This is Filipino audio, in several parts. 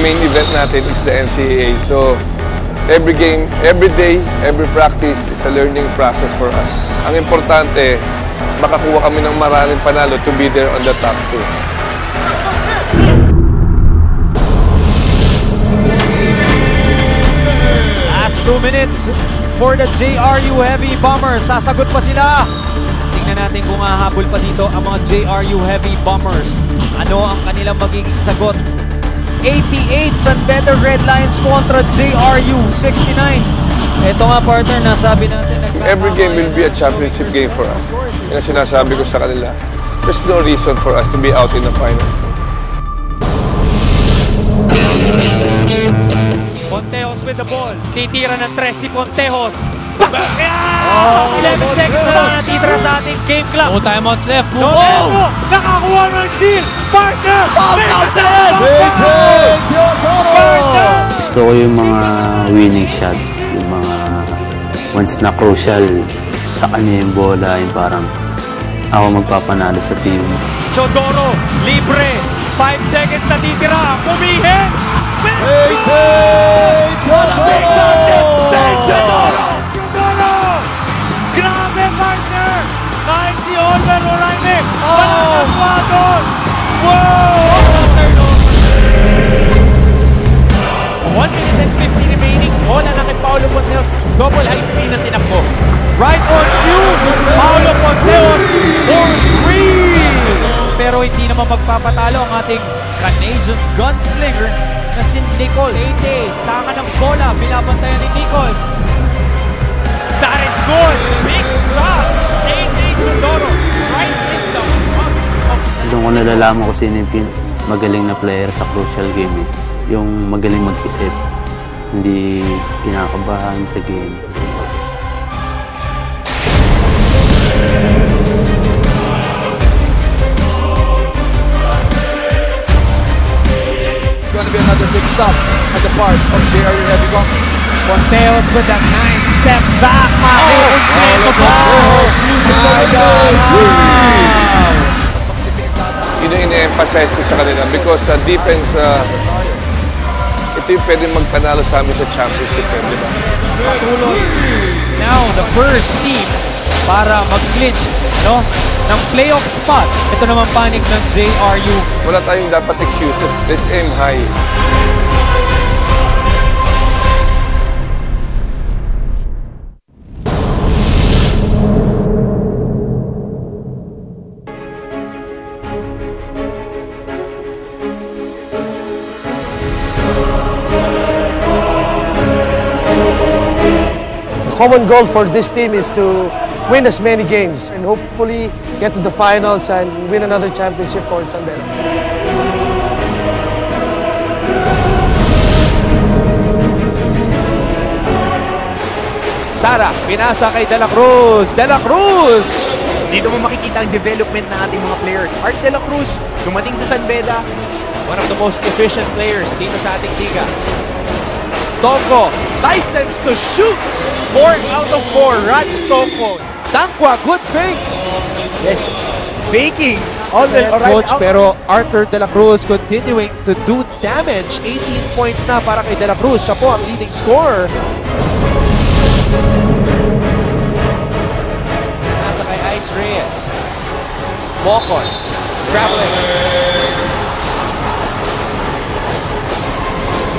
main event natin is the NCAA. So, every game, every day, every practice is a learning process for us. Ang importante, makakuha kami ng maraming panalo to be there on the top 2. Last 2 minutes for the JRU Heavy Bombers. Sasagot pa sila. Tingnan natin kung hahabol pa dito ang mga JRU Heavy Bombers. Ano ang kanilang magiging sagot? 88 San Beda Red Lions kontra JRU 69. Ito nga partner, nasabi natin. Every game will be a championship game for us. Yan ang sinasabi ko sa kanila. There's no reason for us to be out in the final. Pontejos with the ball. Titira ng 3 si Pontejos. Pasok! Oh, 11 seconds na lang natitira sa ating game clock. No timeouts left. Oh! Nakakuha ng steal! Partner! Gusto ko yung mga winning shots. Yung mga once na crucial sa kanya yung bola. Yung parang ako magpapanalo sa team. Chodoro, libre. 5 seconds na titira. Kumihin! Grabe, partner! 90 Oliver Oraime! Walang doon! Wow! 1 minute and 50 remaining. Bola na kay Paolo Pontejos. Double high speed na tinakbo. Right on cue! Paolo Pontejos for 3! Pero hindi naman magpapatalo ang ating Canadian gunslinger na si Nicole. 80, tanga ng bola, binabantayan ni Nichols. That is good! Big shot! 80 Chodoro, right in the front of... Doon ko nalalaman ko sino yung magaling na player sa crucial game. Yung magaling mag-isip, hindi kinakabahan sa game. Going to be another big stop on the part of JRU Heavy Bombers. Pontejos with a nice step back. Yun yung ine-emphasize ko sa kanila because sa defense, ito yung pwede magpanalo sa amin sa championship, di ba? Now, the first team para mag-clinch, no, ng playoff spot. Ito naman panig ng JRU. Wala tayong dapat excuses. Let's aim high. The common goal for this team is to win as many games and hopefully get to the finals and win another championship for San Beda. Sara, pinasa kay De La Cruz. De La Cruz! Dito mo makikita ang development ng ating mga players. Art De La Cruz, dumating sa San Beda, one of the most efficient players dito sa ating liga. Toko, license to shoot! 4 out of 4, Raj Toko. Tangkwa, good fake! yes, faking. Coach, pero Arthur De La Cruz continuing to do damage. 18 points na para kay De La Cruz. Siya po ang leading scorer. Nasa kay Ice Reyes. Bocon, traveling.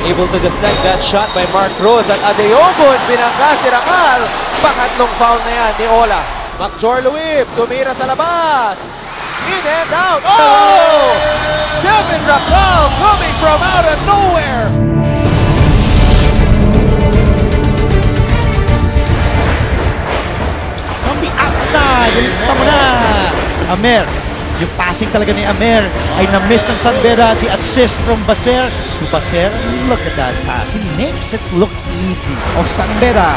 Able to deflect that shot by Mark Rose at Adeogun. Binangga si Racal. Pangatlong foul na yan ni Ola. McJorluip, tumira sa labas. In and out. Oh! Kevin Racal coming from out of nowhere. From the outside, ilista mo na. Amer. Yung passing talaga ni Amer ay na-miss ng San Beda. The assist from Baser to Baser. Look at that pass. He makes it look easy. Of San Beda.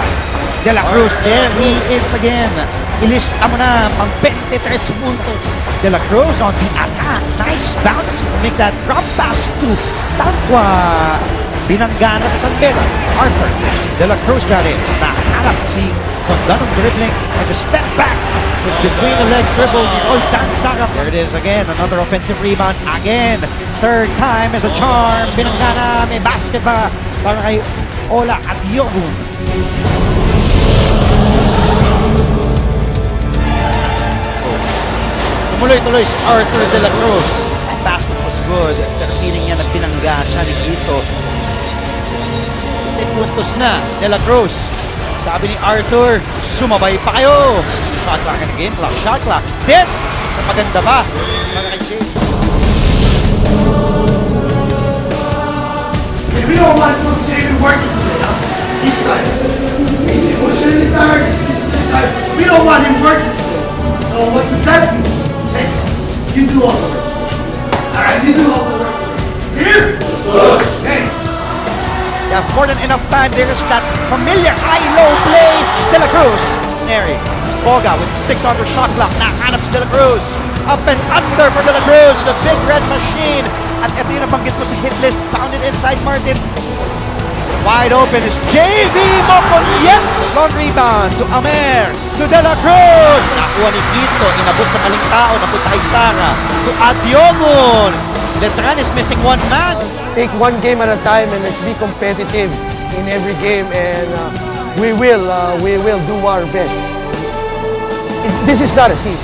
De La Cruz, there he is again. Ilista mo na, pang 23 puntos. De La Cruz on the attack. Nice bounce. Make that drop pass to Tangkwa. Binangga na sa San Beda. Arthur De La Cruz, that is. Nahanap si Condonong dribbling and a step back. With between the legs dribble, Nicole Danzaga. There it is again, another offensive rebound again. third time is a charm. Binanggana, may basket pa para kay Ola at Yogun. Tumuloy-tuloy si Arthur de la Cruz. That basket was good. Pero feeling niya nagpinangga siya ni Quito. Puntos na de la Cruz. Sabi ni Arthur, sumabay pa kayo. Shot clock in the game clock. Shot clock. Then, maganda ba? We don't want to say we're working today, huh? He's tired. He's emotionally tired. He's physically tired. We don't want him working today. So what does that mean? Hey, you do all the work. Alright, you do all the work. Here? Hey. You have more than enough time. There's that familiar high-low play. De la Cruz. Neri. Boga with 6 under shot clock. Nakahanap si De la Cruz. Up and under for De la Cruz. The big red machine. At ito yung nabanggit mo sa hit list. Found it inside Martin. Wide open is JV Mocon. Yes! Long rebound to Amer. To De la Cruz. Nakuha ni Quito. Inabot sa maling tao. Napunta kay Sara. To Adiogun. Letran is missing one man. Take one game at a time and let's be competitive in every game, and we will do our best. This is not a team.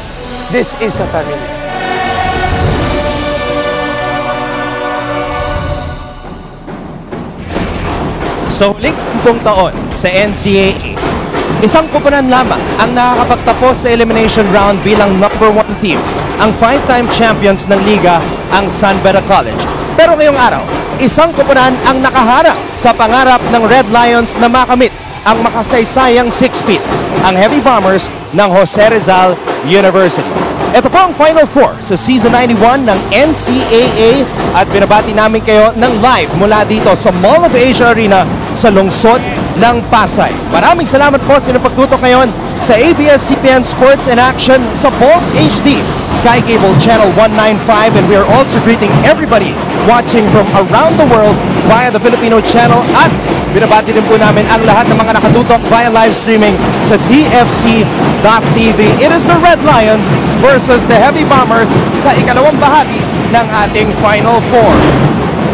This is a family. So, lingkong taon sa NCAA, isang koponan lamang ang nakakapagtapos sa elimination round bilang number 1 team. Ang 5-time champions ng liga, ang Beda College. Pero ngayong araw, isang koponan ang nakaharap sa pangarap ng Red Lions na makamit ang makasaysayang 6-peat, ang Heavy Bombers ng Jose Rizal University. Ito po ang Final Four sa Season 91 ng NCAA at binabati namin kayo ng live mula dito sa Mall of Asia Arena sa lungsod ng Pasay. Maraming salamat po sa pagtutok ngayon sa ABS-CBN Sports in Action sa Balls HD, Sky Cable Channel 195, and we are also greeting everybody watching from around the world via the Filipino channel, at binabati din po namin ang lahat ng mga nakatutok via live streaming sa TFC.tv. It is the Red Lions versus the Heavy Bombers sa ikalawang bahagi ng ating Final Four.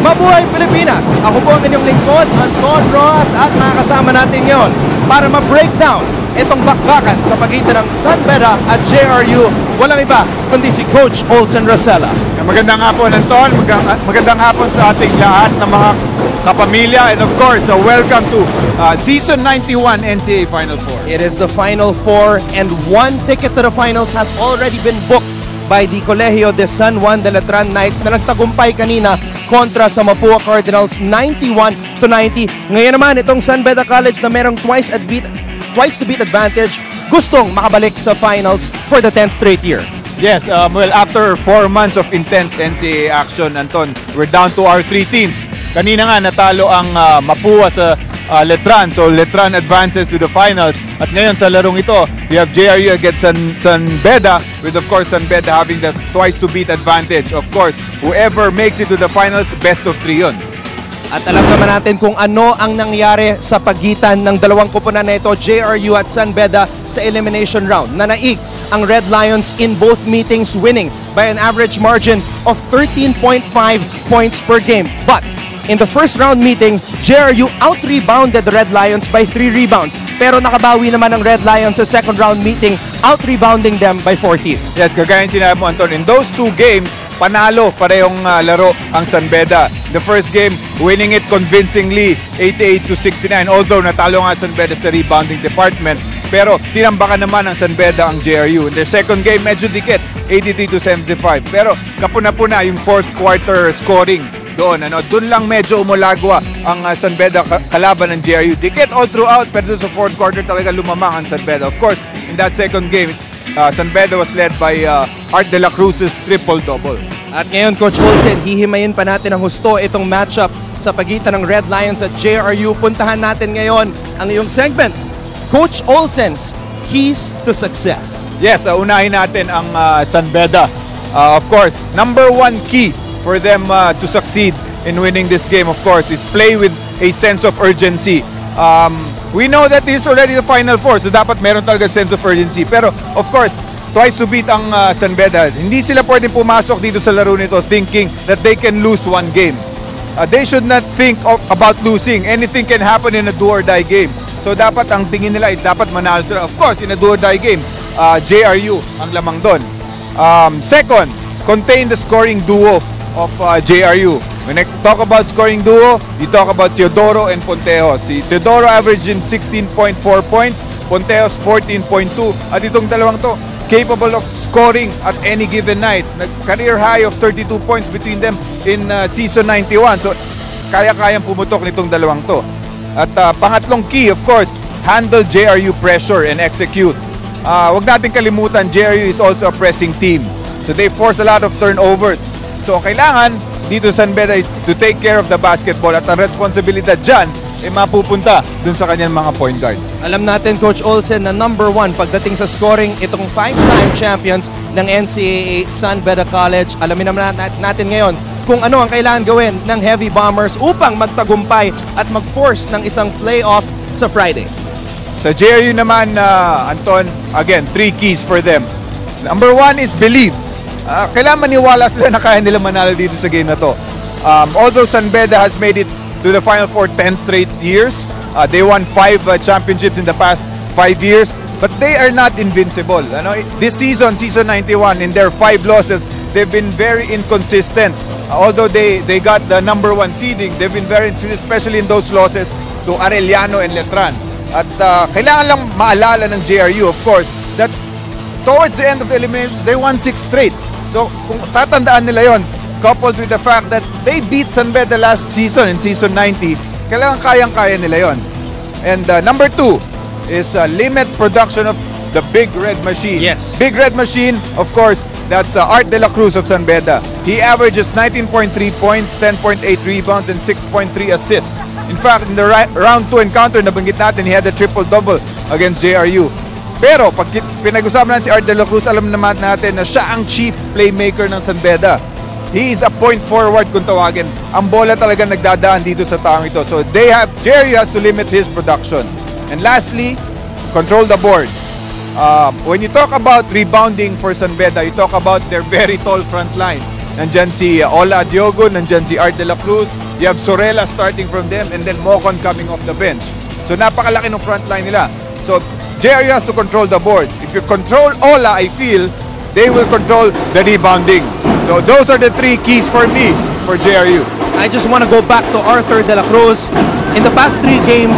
Mabuhay Pilipinas! Ako po ang inyong lingkod, Anton Rojas, at mga kasama natin ngayon para ma-breakdown itong bakbakan sa pagitan ng Beda at JRU. Walang iba kundi si Coach Olsen Rosella. Magandang hapon, Anton. Magandang hapon sa ating lahat ng mga kapamilya, and of course, welcome to Season 91 NCAA Final Four. It is the Final Four, and one ticket to the finals has already been booked by the Colegio de San Juan de Letran Knights na nagtagumpay kanina kontra sa Mapua Cardinals 91-90. Ngayon naman, itong Beda College na merong twice to beat advantage, gustong makabalik sa finals for the 10th straight year. Yes, well, after 4 months of intense NCAA action, Anton, we're down to our 3 teams. Kanina nga natalo ang Mapua sa Letran, so Letran advances to the finals. At ngayon sa larong ito, we have JRU against San Beda, with of course San Beda having the twice to beat advantage. Of course, whoever makes it to the finals, best of 3 yun. At alam naman natin kung ano ang nangyari sa pagitan ng dalawang koponan na ito, JRU at San Beda, sa elimination round. Nanaig ang Red Lions in both meetings, winning by an average margin of 13.5 points per game. But in the first round meeting, JRU out-rebounded the Red Lions by 3 rebounds. Pero nakabawi naman ang Red Lions sa second round meeting, out-rebounding them by 14. Yes, kagaya yung sinabi mo, Anton, in those 2 games, panalo parehong laro ang San Beda. The first game, winning it convincingly, 88-69. Although natalo nga San Beda sa rebounding department, pero tinambakan naman ng San Beda ang JRU. In the second game, medyo dikit, 83-75. Pero kapuna-puna yung fourth quarter scoring doon. Doon lang medyo umulagwa ang San Beda kalaban ng JRU. Dikit all throughout, pero sa fourth quarter talaga lumamang ang San Beda. Of course, in that second game, San Beda was led by Art de la Cruz's triple-double. At ngayon, Coach Olsen, hihimayin pa natin ang husto itong matchup sa pagitan ng Red Lions at JRU. Puntahan natin ngayon ang iyong segment, Coach Olsen's Keys to Success. Yes, unahin natin ang San Beda. Of course, number 1 key for them to succeed in winning this game, of course, is play with a sense of urgency. We know that this is already the Final Four, so dapat meron talaga sense of urgency. Pero, of course, twice to beat ang San Beda. Hindi sila pwedeng pumasok dito sa laro nito thinking that they can lose one game. They should not think about losing. Anything can happen in a do-or-die game. So dapat ang tingin nila is dapat manalo sila. Of course, in a do-or-die game, JRU ang lamang doon. Second, contain the scoring duo of JRU. When I talk about scoring duo, you talk about Teodoro and Pontejos. Si Teodoro averaged in 16.4 points, Pontejos 14.2. At itong dalawang to, capable of scoring at any given night. Career high of 32 points between them in season 91. So, kaya-kayang pumutok nitong dalawang to. At pangatlong key, of course, handle JRU pressure and execute. Huwag natin kalimutan, JRU is also a pressing team. So, they force a lot of turnovers. So, kailangan dito San Beda to take care of the basketball at ang responsibilidad dyan mapupunta dun sa kanyang mga point guards. Alam natin, Coach Olsen, na number 1 pagdating sa scoring itong 5-time champions ng NCAA San Beda College. Alamin naman natin ngayon kung ano ang kailangan gawin ng Heavy Bombers upang magtagumpay at mag-force ng isang playoff sa Friday. Sa JRU naman, Anton, again, 3 keys for them. Number 1 is believe. Kailangan maniwala sila na kaya nila manalo dito sa game na to. Although San Beda has made it to the Final Four 10 straight years, they won 5 championships in the past 5 years, but they are not invincible. This season, season 91, in their 5 losses, they've been very inconsistent. Although they got the number 1 seeding, they've been very inconsistent, especially in those losses to Arellano and Letran. At kailangan lang maalala ng JRU, of course, that towards the end of the eliminations, they won 6 straight. So, kung tatandaan nila yon, coupled with the fact that they beat San Beda last season in season 90, kailangan kayang-kaya nila yon. And number 2 is limit production of the Big Red Machine. Yes. Big Red Machine, of course, that's Art De La Cruz of San Beda. He averages 19.3 points, 10.8 rebounds, and 6.3 assists. In fact, in the round 2 encounter, nabanggit natin, he had a triple-double against JRU. Pero pag pinag-usapan natin si Art De La Cruz, alam naman natin na siya ang chief playmaker ng San Beda. He is a point forward kung tawagin. Ang bola talaga nagdadaan dito sa taong ito. So JRU has to limit his production. And lastly, control the board. When you talk about rebounding for San Beda, you talk about their very tall front line. Nandyan si Ola Diogo, nandyan si Art De La Cruz, you have Sorella starting from them, and then Mocon coming off the bench. So napakalaki ng front line nila. So JRU has to control the boards. If you control Ola, I feel, they will control the rebounding. So those are the 3 keys for me for JRU. I just want to go back to Arthur De La Cruz. In the past 3 games,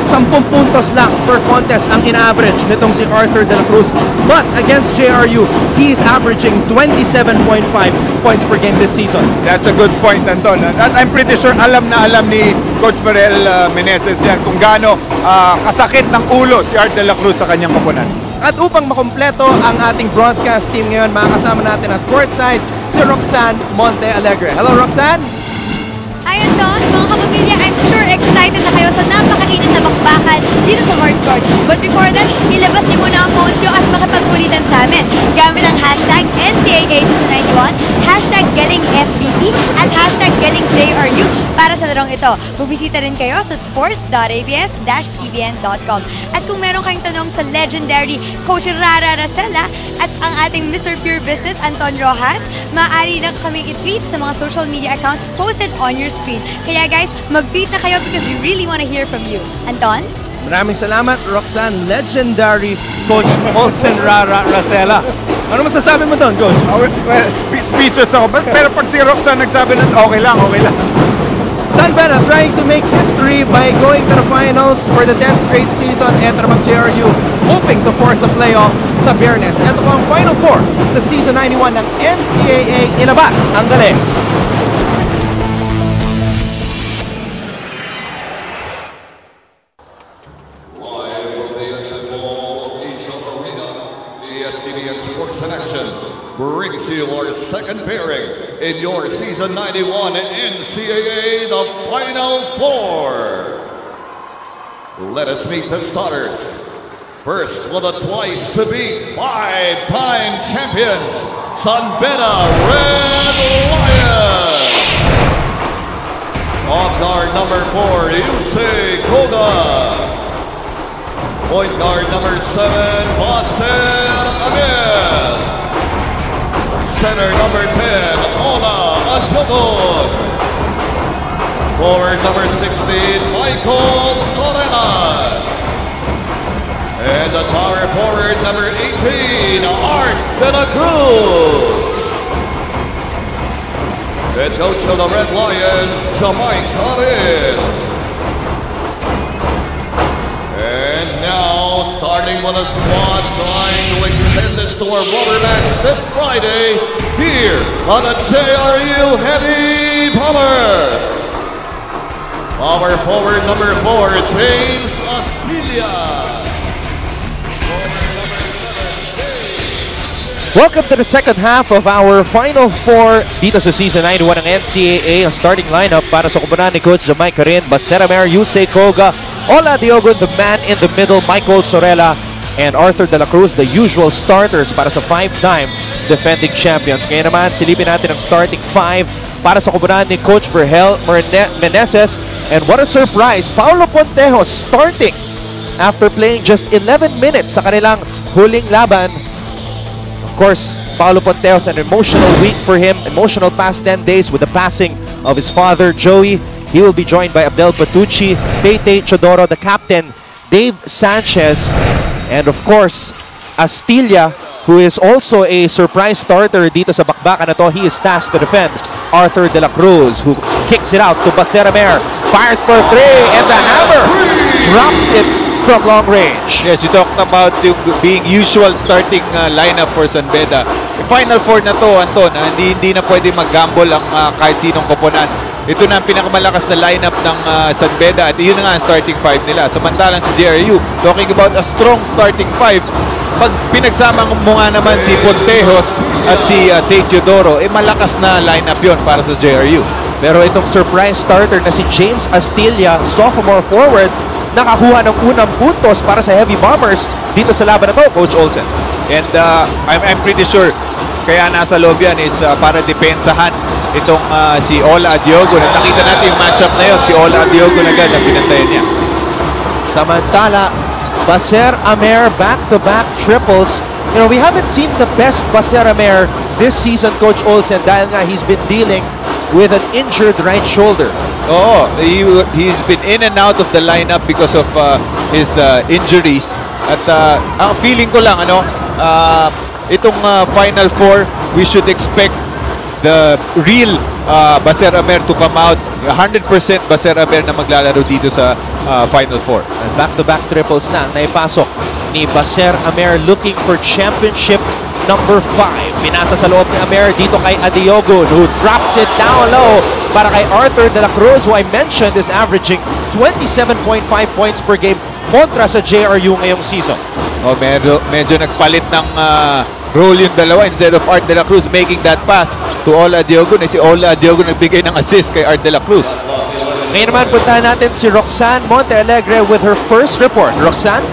10 puntos lang per contest ang in-average nitong si Arthur De La Cruz. But against JRU, he is averaging 27.5 points per game this season. That's a good point, Anton. At I'm pretty sure alam na alam ni Coach Ferel Meneses yan kung gaano kasakit ng ulo si Art De La Cruz sa kanyang koponan. At upang makumpleto ang ating broadcast team ngayon, makakasama natin at courtside si Roxanne Monte Alegre. Hello, Roxanne! Hi, Anton! Mga kapamilya, I'm sure excited na kayo sa napakainit na bakbakan dito sa hardcourt. But before that, ilabas niyo muna ang phones niyo at makipagkulitan sa amin gamit ang hashtag NCAA Season 91, hashtag Galing SBC, at hashtag Galing JRU para sa larong ito. Bubisita rin kayo sa sports.abs-cbn.com. At kung meron kayong tanong sa legendary Coach Rara Racela at ang ating Mr. Pure Business, Anton Rojas, maaari lang kaming i-tweet sa mga social media accounts posted on your screen. Kaya guys, mag-tweet na kayo because we really want to hear from you. Anton? Maraming salamat, Roxanne. Legendary Coach Olsen Rara Racela. Ano masasabi mo doon, Coach? Well, speechless ako. Pero pag si Roxanne nagsabi na okay lang, okay lang. San Beda trying to make history by going to the finals for the 10th straight season. Eto naman JRU hoping to force a playoff sa Biyernes. Ito po ang Final Four sa Season 91 ng NCAA. Ilabas ang galing. ABS-CBN Sports Connection brings you our second pairing in your Season 91 NCAA, the Final Four. Let us meet the starters. First, for the twice-to-beat 5-time champions, San Beda Red Lions. Off guard number 4, Jose Koga. Point guard number 7, Jose Rizal. Center number 10, Ola Adiogon. Forward number 16, Michael Sorena. And the power forward number 18, Art de la Cruz. Head coach of the Red Lions, Jamaica Rin. And now, starting with a squad trying to extend this to our rubber match this Friday here on the JRU Heavy Bombers. Power forward number 4, James Astilia. Welcome to the second half of our Final Four dito sa Season 91 ng NCAA. Ang starting lineup para sa kupunan ni Coach Jamaica Rin, Baseramer, Yusei Koga, Ola Diogon, the man in the middle, Michael Sorella, and Arthur de la Cruz, the usual starters para sa 5-time defending champions. Ngayon naman, silipin natin ang starting 5 para sa kupunan ni Coach Vergel Meneses. And what a surprise, Paulo Pontejos starting after playing just 11 minutes sa kanilang huling laban. Of course, Paulo Pontejos, an emotional week for him, emotional past 10 days with the passing of his father, Joey. He will be joined by Abdel Patucci, Tete Chodoro, the captain, Dave Sanchez, and of course, Astilia, who is also a surprise starter dito sa bakbakan na to. He is tasked to defend Arthur de la Cruz, who kicks it out to Baseramer, fires for 3, and the hammer drops it from long range. Yes, you talked about yung being usual starting lineup for San Beda. Final Four na to, Anton, hindi na pwede mag-gamble ang kahit sinong koponan. Ito na ang pinakamalakas na lineup ng San Beda at yun na nga ang starting 5 nila. Samantalang si JRU, talking about a strong starting 5, pag pinagsama mo nga naman si Pontejos at si Teodoro, malakas na lineup yon para sa JRU. Pero itong surprise starter na si James Astilia, sophomore forward, nakakuha ng unang puntos para sa Heavy Bombers dito sa laban na to, Coach Olsen. And I'm pretty sure kaya nasa loob yan is para depensahan itong si Ola Adiogon. At nakita natin yung matchup na yun, si Ola Adiogon agad ang pinantayan niya. Samantala, Baseramer back-to-back triples. You know, we haven't seen the best Baseramer this season, Coach Olsen, dahil nga he's been dealing with an injured right shoulder. Oh, he's been in and out of the lineup because of his injuries. At ang feeling ko lang, itong Final Four, we should expect the real Baseramer to come out. 100% Baseramer na maglalaro dito sa Final Four. And back-to-back triples na naipasok ni Baseramer, looking for championship number 5. Pinasa sa loob ni Amer dito kay Adiogon, who drops it down low para kay Arthur de la Cruz, who I mentioned is averaging 27.5 points per game kontra sa JRU ngayong season. Oh, medyo nagpalit ng role yung dalawa. Instead of Art de la Cruz making that pass to Ola Adiogon, si Ola Adiogon nagbigay ng assist kay Art de la Cruz. Ngayon naman puntahan natin si Roxanne Montealegre with her first report. Roxanne?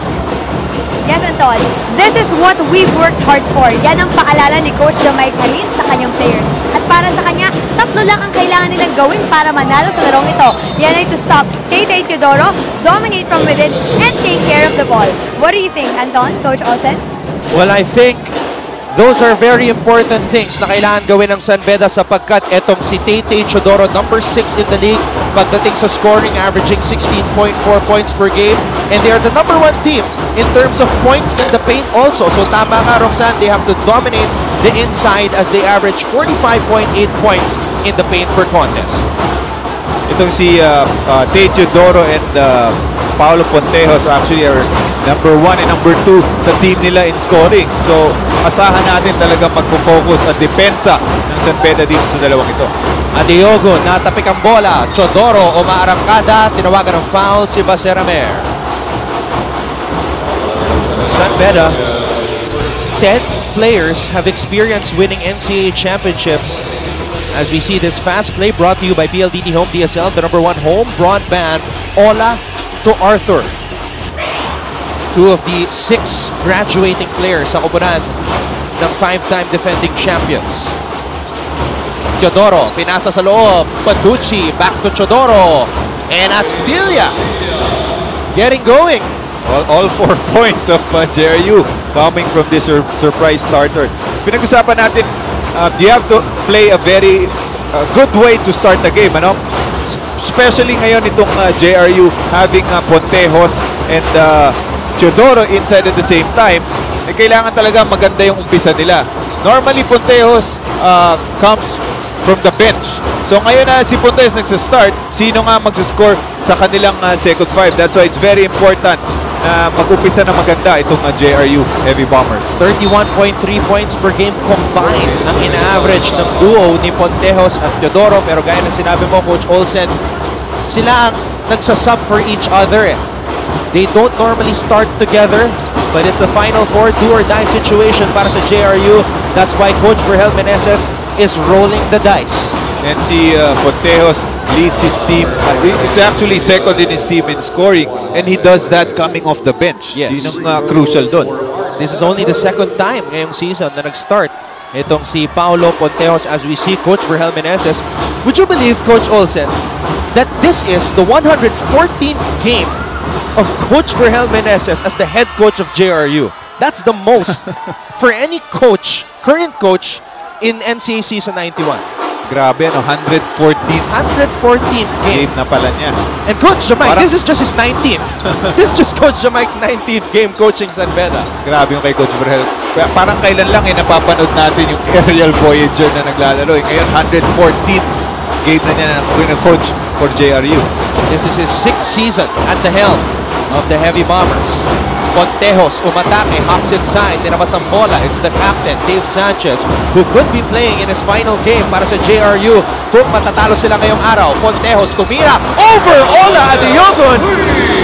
Yes, Anton. This is what we've worked hard for. Yan ang paalala ni Coach Jamaica Rin sa kanyang players. At para sa kanya, 3 lang ang kailangan nilang gawin para manalo sa larong ito. Yan ay to stop Tete Teodoro, dominate from within, and take care of the ball. What do you think, Anton, Coach Olsen? Well, I think those are very important things na kailangan gawin ng San Beda sapagkat etong si Tete Chodoro, number 6 in the league, pagdating sa scoring, averaging 16.4 points per game. And they are the number 1 team in terms of points in the paint also. So tama ka, Roxanne, they have to dominate the inside as they average 45.8 points in the paint per contest. Itong si Tete Chodoro and Paulo Pontejos actually are number 1 and number 2 sa team nila in scoring. So, asahan natin talaga magpo-focus at depensa ng San Beda dito sa dalawang ito. Adiogon, natapik ang bola. Chodoro, umaarangkada. Tinawagan ng foul si Baseramer. San Beda, 10 players have experienced winning NCAA championships. As we see this fast play brought to you by PLDT Home DSL, the number 1 home broadband, Ola to Arthur. 2 of the 6 graduating players sa koponan ng 5-time defending champions. Teodoro, pinasa sa loob. Patucci, back to Chodoro. And Astilia getting going. All 4 points of JRU coming from this surprise starter. Pinag-usapan natin you have to play a very good way to start the game, ano? Especially ngayon itong JRU having Pontejos and Teodoro inside at the same time, kailangan talaga maganda yung umpisa nila. Normally, Pontejos comes from the bench. So ngayon na si Pontejos nagsa-start, sino nga magsascore sa kanilang second five? That's why it's very important na mag-umpisa na maganda itong JRU Heavy Bombers. 31.3 points per game combined ang ina-average ng duo ni Pontejos at Teodoro. Pero gaya na sinabi mo, Coach Olsen, sila ang nagsasub for each other. They don't normally start together, but it's a Final Four do-or-die situation para sa JRU. That's why Coach Virgel Meneses is rolling the dice. And si Pontejos leads his team. It's actually second in his team in scoring, and he does that coming off the bench. Yes. Yun ang crucial doon. This is only the second time ngayong season na nag-start itong si Paolo Pontejos as we see Coach Virgel Meneses. Would you believe, Coach Olsen, that this is the 114th game of Coach Virgel Meneses as the head coach of JRU? That's the most for any coach, current coach, in NCAA season 91. Grabe, no? 114th game na pala niya. And Coach Jamaic, this is just his 19th. This is just Coach Jamaic's 19th game coaching San Beda. Grabe yung kay Coach Virgel. Parang kailan lang napapanood natin yung aerial Voyager na naglalaro. Ngayon, 114th game na niya na coach for JRU. This is his 6th season at the helm of the Heavy Bombers. Pontejos umatake, hops inside, tinabas ang bola. It's the captain, Dave Sanchez, who could be playing in his final game para sa JRU kung matatalo sila ngayong araw. Pontejos tumira over Ola Adiogun,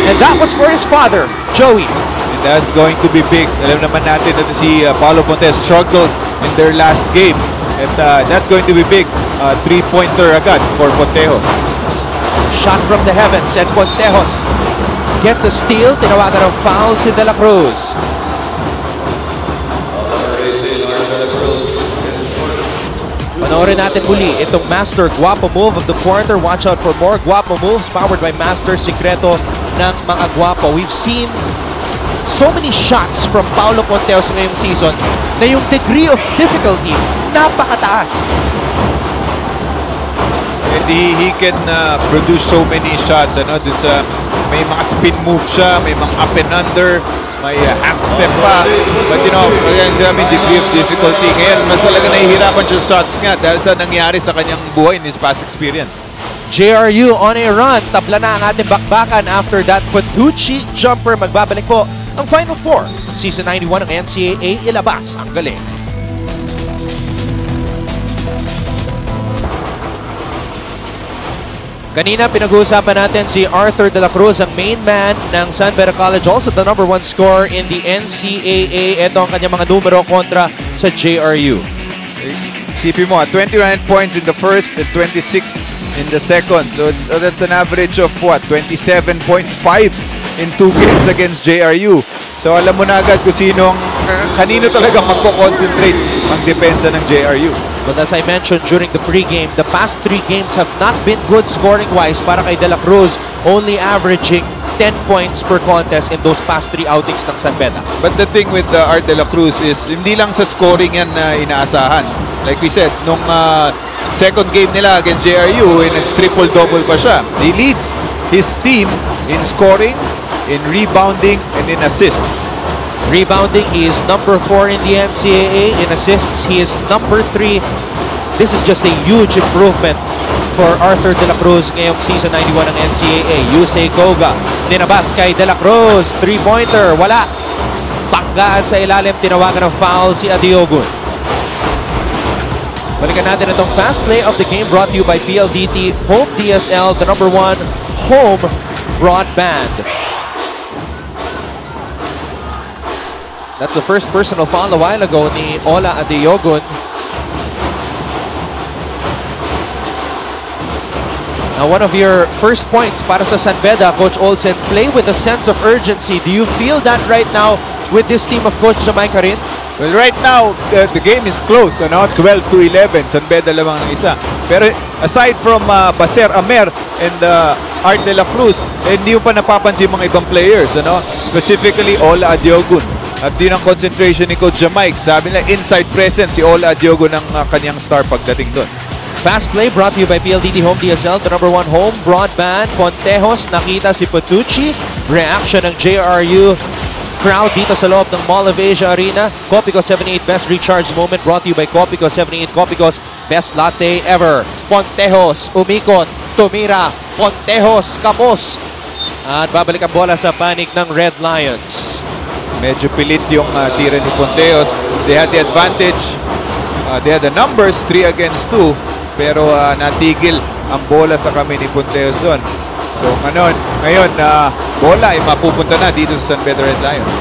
and that was for his father, Joey. And that's going to be big. Alam naman natin na si Paolo Pontejos struggled in their last game, and that's going to be big. Three-pointer agad for Pontejos. Shot from the heavens, and Pontejos gets a steal. Tinawagan ng foul si De La Cruz. Panoorin natin muli itong Master Guapo move of the quarter. Watch out for more Guapo moves powered by Master, sikreto ng mga Guapo. We've seen so many shots from Paolo Pontejos ngayong season na yung degree of difficulty napakataas. And he can produce so many shots. Ano? May mga spin move siya, may mga up and under, may half step pa. But you know, may degree of difficulty. Ngayon, mas talaga nahihirapan siya shots nga dahil sa nangyari sa kanyang buhay in his past experience. JRU on a run. Tabla na ang ating bakbakan after that Patucci jumper. Magbabalik po ang Final Four. Season 91 ng NCAA, ilabas ang galing. Kanina pinag-uusapan natin si Arthur De La Cruz, ang main man ng San Beda College, also the #1 scorer in the NCAA. Ito ang kanyang mga numero kontra sa JRU. Isipin mo, 29 points in the first and 26 in the second. So that's an average of what? 27.5 in 2 games against JRU. So alam mo na agad kung kanino talaga magko-concentrate ang depensa ng JRU. But as I mentioned during the pregame, the past 3 games have not been good scoring-wise para kay De La Cruz, only averaging 10 points per contest in those past 3 outings ng San Beda. But the thing with Art De La Cruz is hindi lang sa scoring yan na inaasahan. Like we said, nung second game nila against JRU, nag-triple-double pa siya. He leads his team in scoring, in rebounding, and in assists. Rebounding, he is number 4 in the NCAA. In assists, he is number 3. This is just a huge improvement for Arthur De La Cruz ngayong season 91 ng NCAA. Yusei Koga, ninabas kay De La Cruz. 3-pointer, wala. Banggaan sa ilalim, tinawagan ng foul si Adiogun. Balikan natin itong fast play of the game brought to you by PLDT, Home DSL, the #1 home broadband. That's the first personal foul a while ago ni Ola Adiogun. Now, one of your first points para sa San Beda, Coach Olsen, play with a sense of urgency. Do you feel that right now with this team of Coach Jamaica rin? Well, right now, the game is close. 12-11. San Beda lamang ng isa. Pero aside from Baser Amer and Art De La Cruz, hindi mo pa napapansin mga ibang players. Specifically, Ola Adiogun. At din ang concentration ni Coach Jamaic. Sabi nila, inside presence si Ola Adiogo ng kanyang star pagdating doon. Fast play brought to you by PLDT Home DSL, the #1 home broadband. Pontejos, nakita si Patucci. Reaction ng JRU crowd dito sa loob ng Mall of Asia Arena. Copico 78 best recharge moment brought to you by Copico 78. Copico's best latte ever. Pontejos, umikot, tumira. Pontejos, kapos. At babalik ang bola sa panig ng Red Lions. Medyo pilit yung tira ni Pontejos. They had the advantage. They had the numbers, 3 against 2. Pero natigil ang bola sa kami ni Pontejos doon. So ngayon bola ay mapupunta na dito sa San Beda Red Lions.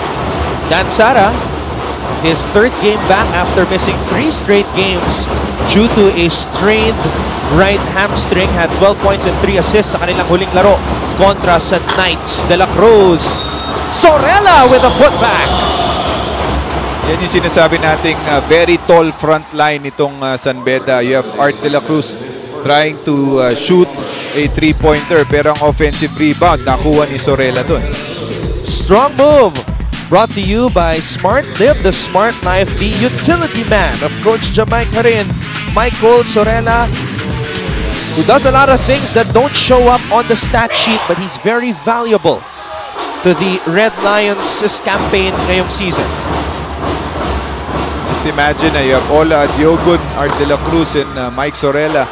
Dan Sara, his 3rd game back after missing 3 straight games due to a strained right hamstring, had 12 points and 3 assists sa kanilang huling laro kontra sa Knights. De La Cruz, Sorella with a putback. Yan yung sinasabi nating very tall front line nitong San Beda. You have Art De La Cruz trying to shoot a 3-pointer, pero ang offensive rebound nakuha ni Sorella dun. Strong move brought to you by Smart Live the Smart Life, the utility man of Coach Jamaica rin, Michael Sorella, who does a lot of things that don't show up on the stat sheet, but he's very valuable to the Red Lions' campaign ngayong season. Just imagine you have Ola Adiogo, Art De La Cruz, and Mike Sorella.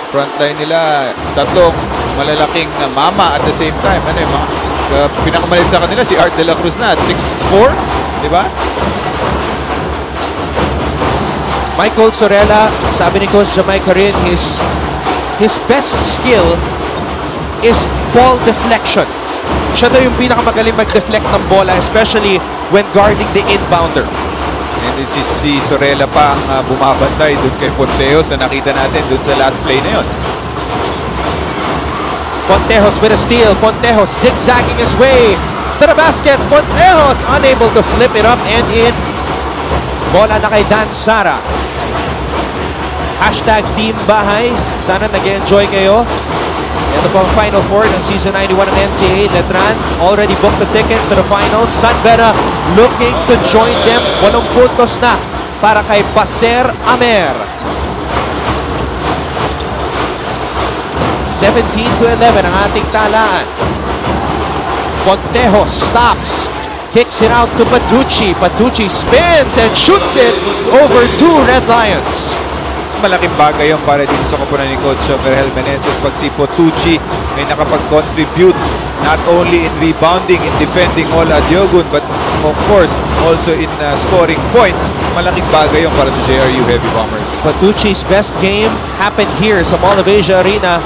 Frontline nila, tatlong malalaking mama at the same time. Ano yung mga pinakamalit sa kanila, si Art De La Cruz na at 6'4", di ba? Michael Sorella, sabi ni Coach Jamaica rin, his best skill is ball deflection. Siya daw yung pinakamagaling mag-deflect ng bola, especially when guarding the inbounder. And si Sorella pa ang bumabantay doon kay Pontejos na nakita natin doon sa last play na yun. Pontejos with a steal. Pontejos zigzagging his way to the basket. Pontejos unable to flip it up and in. Bola na kay Dan Sara. Hashtag Team Bahay. Sana nag-enjoy kayo. Ito po ang Final Four ng Season 91 ng NCAA. Letran already booked the ticket to the finals. San Beda looking to join them. 8 puntos na para kay Baser Amer. 17-11 ang ating talaan. Pontejos stops. Kicks it out to Patucci. Patucci spins and shoots it over 2 Red Lions. Malaking bagay yung para dito sa koponan ni Coach Vergel Meneses pag si Patucci ay nakapag-contribute not only in rebounding, in defending Ola Adiogo, but of course also in scoring points. Malaking bagay yung para sa JRU Heavy Bombers. Patucci's best game happened here sa Mall of Asia Arena.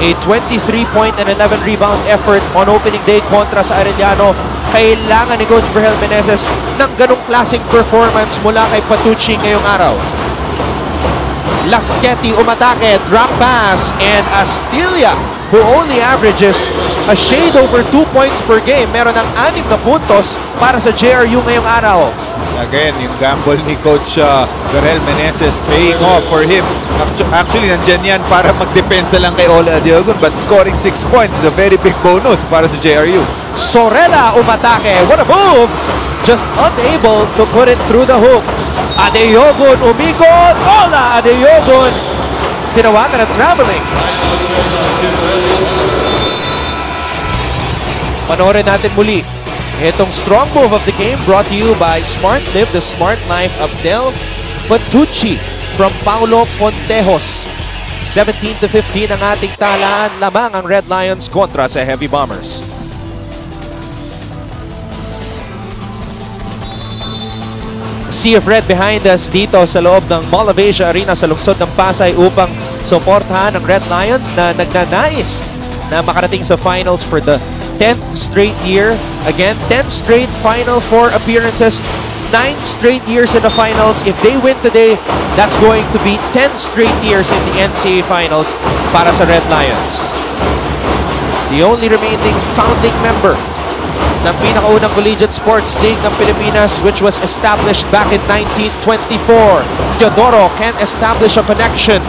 A 23-point and 11-rebound effort on opening day kontra sa Arellano. Kailangan ni Coach Vergel Meneses ng ganong klaseng performance mula kay Patucci ngayong araw. Lasqueti umatake, drop pass, and Astilia, who only averages a shade over 2 points per game, meron ng 6 na puntos para sa JRU ngayong araw. Again, yung gamble ni Coach Vergel Meneses paying off for him. Actually, nandyan yan para magdepensa lang kay Ola Adiogo, but scoring 6 points is a very big bonus para sa JRU. Sorella umatake, what a move! Just unable to put it through the hoop. Adeyogun umikot, Ola Adeyogun tinawagan ng traveling. Panoorin natin muli itong strong move of the game brought to you by Smart Live the Smart Life of Del Patucci from Paulo Pontejos. 17-15 ang ating talaan, lamang ang Red Lions kontra sa Heavy Bombers. Sea of Red behind us dito sa loob ng Mall of Asia Arena sa lungsod ng Pasay upang suportahan ang Red Lions na nagnanais na makarating sa finals for the 10th straight year. Again, 10th straight Final Four appearances, 9 straight years in the finals. If they win today, that's going to be 10 straight years in the NCAA finals para sa Red Lions. The only remaining founding member ng pinakaunang collegiate sports league ng Pilipinas, which was established back in 1924. Teodoro can't establish a connection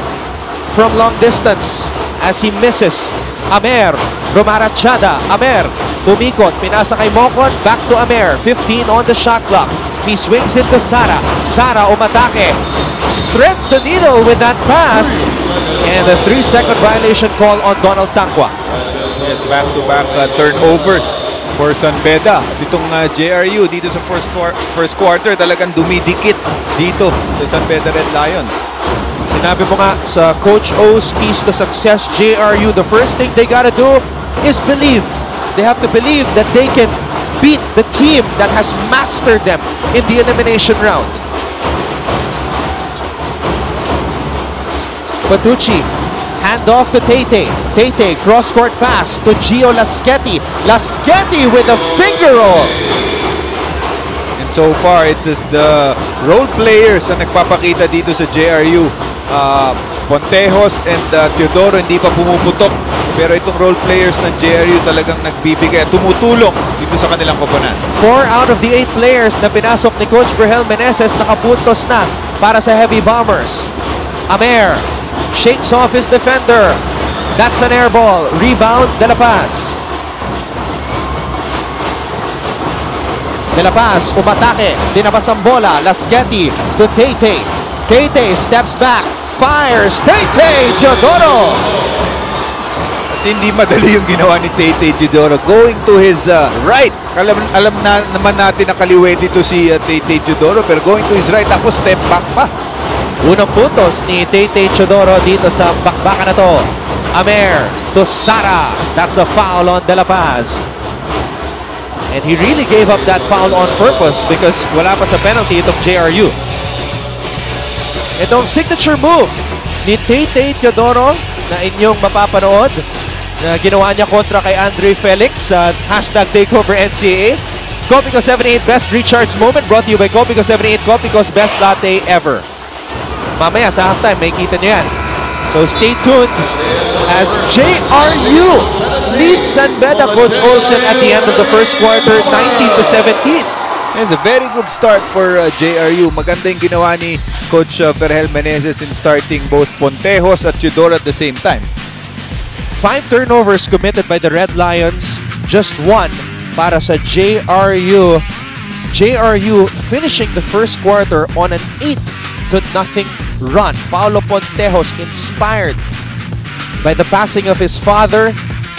from long distance as he misses. Amer, Romarachada, Amer, umikot, pinasa kay Mocon, back to Amer, 15 on the shot clock. He swings into Sara. Sara umatake. Threads the needle with that pass. And a 3-second violation call on Donald Tangwa. Yes, back-to-back turnovers for San Beda. Itong JRU dito sa first quarter talagang dumidikit dito sa San Beda Red Lions. Sinabi mo nga sa Coach O's keys to success, JRU, the first thing they gotta do is believe. They have to believe that they can beat the team that has mastered them in the elimination round. Patucci, hand off to Tete. Tete, cross-court pass to Gio Laschetti. Laschetti with a finger roll. And so far, it's just the role players na nagpapakita dito sa JRU. Pontejos and Teodoro hindi pa pumuputok. Pero itong role players ng JRU talagang nagbibigay at tumutulong dito sa kanilang koponan. 4 out of the 8 players na pinasok ni Coach Berhel Meneses nakapuntos na para sa Heavy Bombers. Amer shakes off his defender. That's an air ball. Rebound, De La Paz. De La Paz, umatake. Dinabas ang bola. Laschetti to Tete. Tete steps back. Fires. Tete Teodoro. At hindi madali yung ginawa ni Tete Teodoro. Going to his right. Alam na naman natin na kaliwe dito si Tete Teodoro. Pero going to his right. Tapos step back pa. Unang puntos ni Tete Teodoro dito sa bakbakan na to. Amer to Sara. That's a foul on De La Paz. And he really gave up that foul on purpose because wala pa sa penalty itong JRU. Itong signature move ni Tete Teodoro na inyong mapapanood na ginawa niya kontra kay Andre Felix sa #TakeOverNCAA. Copico 78 Best Recharge Moment brought to you by Copico 78, Copico's Best Latte Ever. Mamaya sa halftime, may kita nyo yan. So stay tuned as JRU leads San Beda. Coach Olsen at the end of the first quarter, 19-17. It's a very good start for JRU. Maganda yung ginawa ni Coach Berhel Meneses in starting both Pontejos at Teodoro at the same time. 5 turnovers committed by the Red Lions, just 1 para sa JRU. JRU finishing the first quarter on an 8-0 run. Paulo Pontejos inspired by the passing of his father,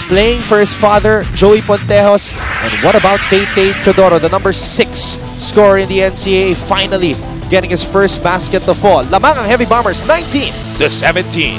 playing for his father, Joey Pontejos. And what about Tete Teodoro, the number 6 scorer in the NCAA, finally getting his first basket to fall. Lamang ang Heavy Bombers, 19-17.